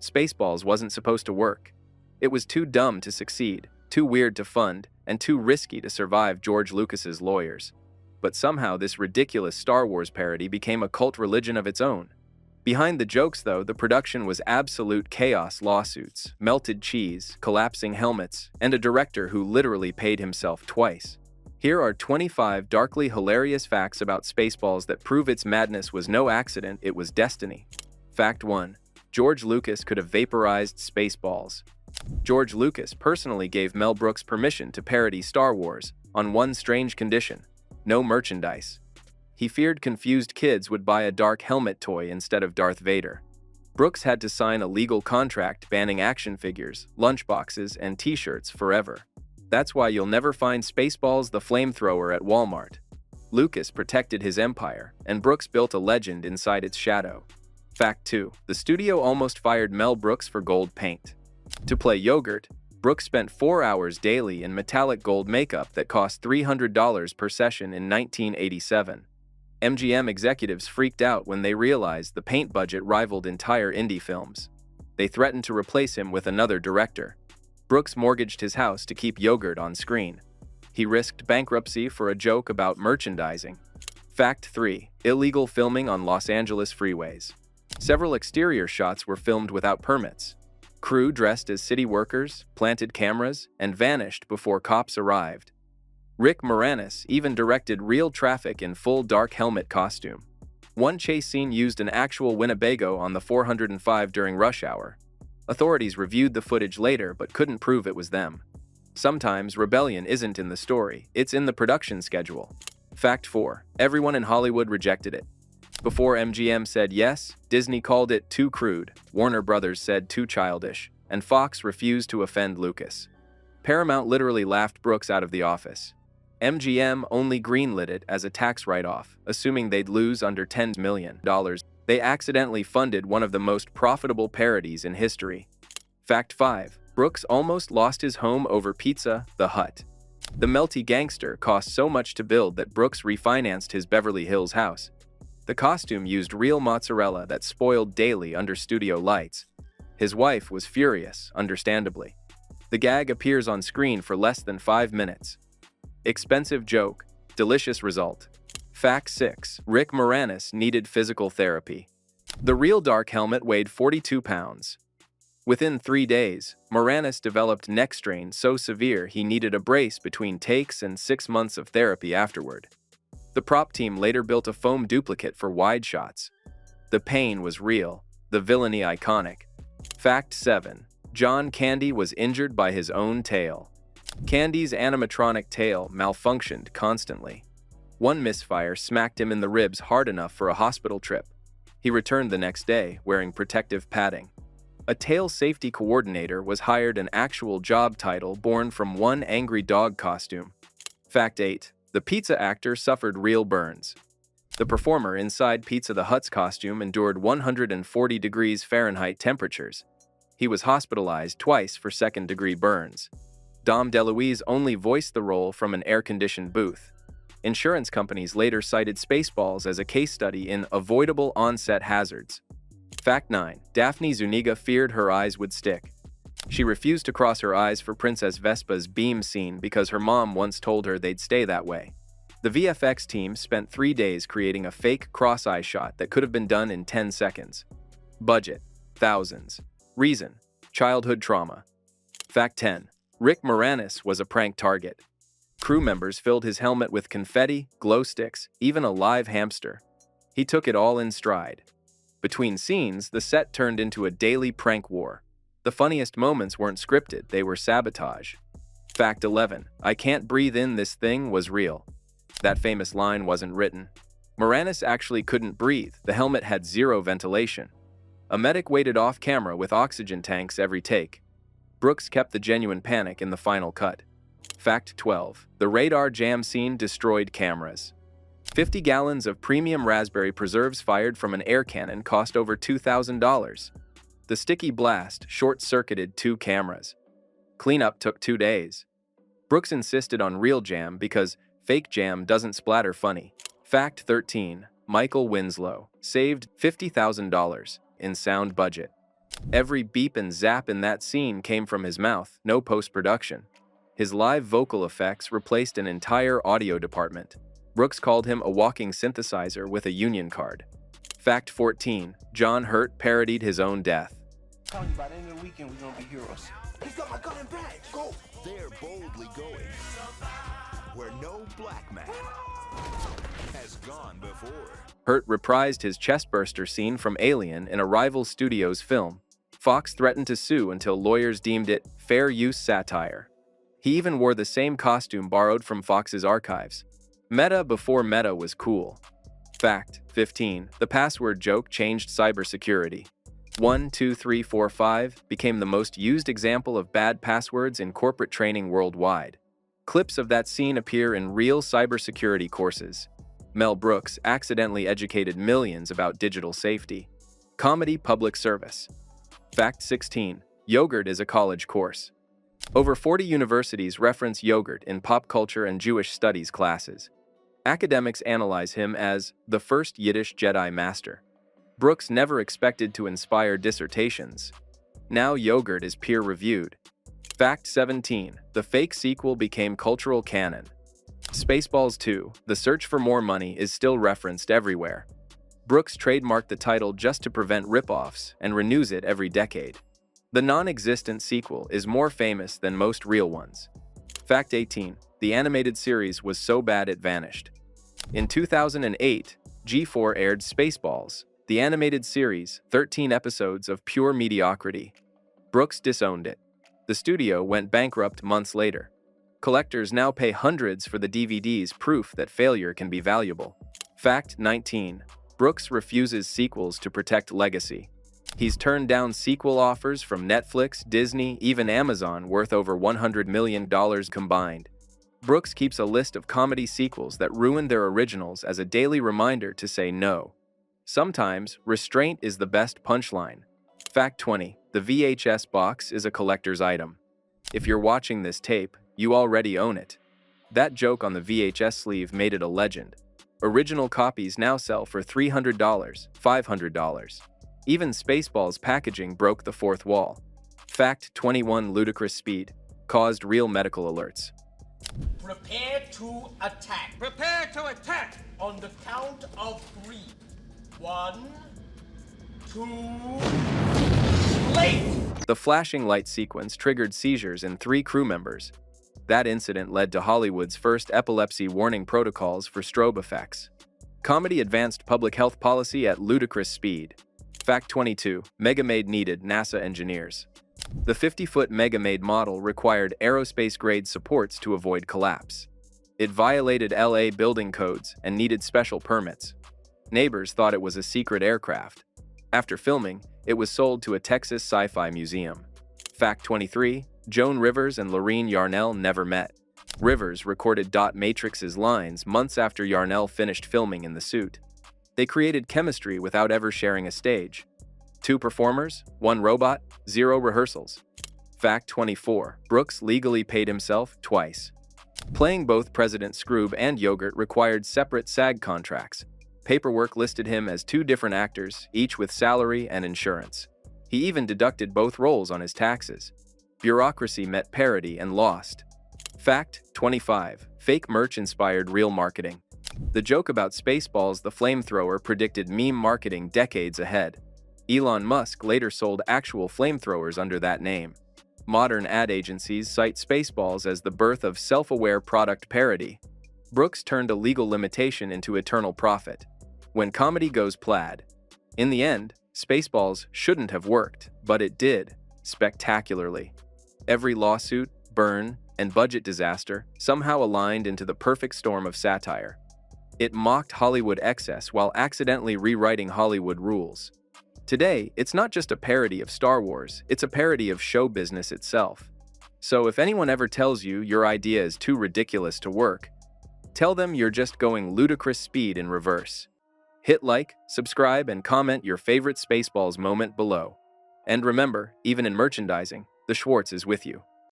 Spaceballs wasn't supposed to work. It was too dumb to succeed, too weird to fund, and too risky to survive George Lucas's lawyers. But somehow this ridiculous Star Wars parody became a cult religion of its own. Behind the jokes, though, the production was absolute chaos: lawsuits, melted cheese, collapsing helmets, and a director who literally paid himself twice. Here are 25 darkly hilarious facts about Spaceballs that prove its madness was no accident, it was destiny. Fact 1. George Lucas could have vaporized Spaceballs. George Lucas personally gave Mel Brooks permission to parody Star Wars, on one strange condition: no merchandise. He feared confused kids would buy a dark helmet toy instead of Darth Vader. Brooks had to sign a legal contract banning action figures, lunchboxes, and t-shirts forever. That's why you'll never find Spaceballs the Flamethrower at Walmart. Lucas protected his empire, and Brooks built a legend inside its shadow. Fact 2. The studio almost fired Mel Brooks for gold paint. To play Yogurt, Brooks spent 4 hours daily in metallic gold makeup that cost $300 per session in 1987. MGM executives freaked out when they realized the paint budget rivaled entire indie films. They threatened to replace him with another director. Brooks mortgaged his house to keep Yogurt on screen. He risked bankruptcy for a joke about merchandising. Fact 3. Illegal filming on Los Angeles freeways. Several exterior shots were filmed without permits. Crew dressed as city workers, planted cameras, and vanished before cops arrived. Rick Moranis even directed real traffic in full dark helmet costume. One chase scene used an actual Winnebago on the 405 during rush hour. Authorities reviewed the footage later but couldn't prove it was them. Sometimes rebellion isn't in the story, it's in the production schedule. Fact 4. Everyone in Hollywood rejected it. Before MGM said yes, Disney called it too crude, Warner Brothers said too childish, and Fox refused to offend Lucas. Paramount literally laughed Brooks out of the office. MGM only greenlit it as a tax write-off, assuming they'd lose under $10 million. They accidentally funded one of the most profitable parodies in history. Fact 5. Brooks almost lost his home over Pizza the Hutt. The melty gangster cost so much to build that Brooks refinanced his Beverly Hills house. The costume used real mozzarella that spoiled daily under studio lights. His wife was furious, understandably. The gag appears on screen for less than 5 minutes. Expensive joke, delicious result. Fact 6. Rick Moranis needed physical therapy. The real dark helmet weighed 42 pounds. Within 3 days, Moranis developed neck strain so severe he needed a brace between takes and 6 months of therapy afterward. The prop team later built a foam duplicate for wide shots. The pain was real, the villainy iconic. Fact 7. John Candy was injured by his own tail. Candy's animatronic tail malfunctioned constantly. One misfire smacked him in the ribs hard enough for a hospital trip. He returned the next day, wearing protective padding. A tail safety coordinator was hired, an actual job title born from one angry dog costume. Fact 8. The pizza actor suffered real burns. The performer inside Pizza the Hutt's costume endured 140 degrees Fahrenheit temperatures. He was hospitalized twice for second-degree burns. Dom DeLuise only voiced the role from an air-conditioned booth. Insurance companies later cited Spaceballs as a case study in avoidable on-set hazards. Fact 9. Daphne Zuniga feared her eyes would stick. She refused to cross her eyes for Princess Vespa's beam scene because her mom once told her they'd stay that way. The VFX team spent 3 days creating a fake cross-eye shot that could have been done in 10 seconds. Budget: thousands. Reason: childhood trauma. Fact 10. Rick Moranis was a prank target. Crew members filled his helmet with confetti, glow sticks, even a live hamster. He took it all in stride. Between scenes, the set turned into a daily prank war. The funniest moments weren't scripted, they were sabotage. Fact 11. I can't breathe in this thing was real. That famous line wasn't written. Moranis actually couldn't breathe, the helmet had zero ventilation. A medic waited off camera with oxygen tanks every take. Brooks kept the genuine panic in the final cut. Fact 12. The radar jam scene destroyed cameras. 50 gallons of premium raspberry preserves fired from an air cannon cost over $2,000. The sticky blast short-circuited 2 cameras. Cleanup took 2 days. Brooks insisted on real jam because fake jam doesn't splatter funny. Fact 13. Michael Winslow saved $50,000 in sound budget. Every beep and zap in that scene came from his mouth, no post-production. His live vocal effects replaced an entire audio department. Brooks called him a walking synthesizer with a union card. Fact 14. John Hurt parodied his own death. Telling you, by the end of the weekend, we're gonna be heroes. He's got my gun and badge. Go. They're boldly going where no black man has gone before. Hurt reprised his chestburster scene from Alien in a rival studio's film. Fox threatened to sue until lawyers deemed it fair use satire. He even wore the same costume borrowed from Fox's archives. Meta before meta was cool. Fact 15. The password joke changed cybersecurity. 12345 became the most used example of bad passwords in corporate training worldwide. Clips of that scene appear in real cybersecurity courses. Mel Brooks accidentally educated millions about digital safety. Comedy public service. Fact 16. Yogurt is a college course. Over 40 universities reference yogurt in pop culture and Jewish studies classes. Academics analyze him as the first Yiddish Jedi master. Brooks never expected to inspire dissertations. Now yogurt is peer-reviewed. Fact 17. The fake sequel became cultural canon. Spaceballs 2, The Search for More Money is still referenced everywhere. Brooks trademarked the title just to prevent rip-offs and renews it every decade. The non-existent sequel is more famous than most real ones. Fact 18. The animated series was so bad it vanished. In 2008, G4 aired Spaceballs, the animated series, 13 episodes of pure mediocrity. Brooks disowned it. The studio went bankrupt months later. Collectors now pay hundreds for the DVDs, proof that failure can be valuable. Fact 19. Brooks refuses sequels to protect legacy. He's turned down sequel offers from Netflix, Disney, even Amazon worth over $100 million combined. Brooks keeps a list of comedy sequels that ruined their originals as a daily reminder to say no. Sometimes, restraint is the best punchline. Fact 20. The VHS box is a collector's item. If you're watching this tape, you already own it. That joke on the VHS sleeve made it a legend. Original copies now sell for $300, $500. Even Spaceballs packaging broke the fourth wall. Fact 21. Ludicrous speed caused real medical alerts. Prepare to attack. Prepare to attack. On the count of 3. 1, 2, late! The flashing light sequence triggered seizures in 3 crew members. That incident led to Hollywood's first epilepsy warning protocols for strobe effects. Comedy advanced public health policy at ludicrous speed. Fact 22. Megamaid needed NASA engineers. The 50-foot Megamaid model required aerospace-grade supports to avoid collapse. It violated LA building codes and needed special permits. Neighbors thought it was a secret aircraft. After filming, it was sold to a Texas sci-fi museum. Fact 23. Joan Rivers and Lorene Yarnell never met. Rivers recorded Dot Matrix's lines months after Yarnell finished filming in the suit. They created chemistry without ever sharing a stage. 2 performers, 1 robot, 0 rehearsals. Fact 24. Brooks legally paid himself twice. Playing both President Scroob and Yogurt required separate SAG contracts. Paperwork listed him as 2 different actors, each with salary and insurance. He even deducted both roles on his taxes. Bureaucracy met parody and lost. Fact 25. Fake merch inspired real marketing. The joke about Spaceballs the flamethrower predicted meme marketing decades ahead. Elon Musk later sold actual flamethrowers under that name. Modern ad agencies cite Spaceballs as the birth of self-aware product parody. Brooks turned a legal limitation into eternal profit. When comedy goes plaid. In the end, Spaceballs shouldn't have worked, but it did, spectacularly. Every lawsuit, burn, and budget disaster somehow aligned into the perfect storm of satire. It mocked Hollywood excess while accidentally rewriting Hollywood rules. Today, it's not just a parody of Star Wars, it's a parody of show business itself. So if anyone ever tells you your idea is too ridiculous to work, tell them you're just going ludicrous speed in reverse. Hit like, subscribe, and comment your favorite Spaceballs moment below. And remember, even in merchandising, the Schwartz is with you.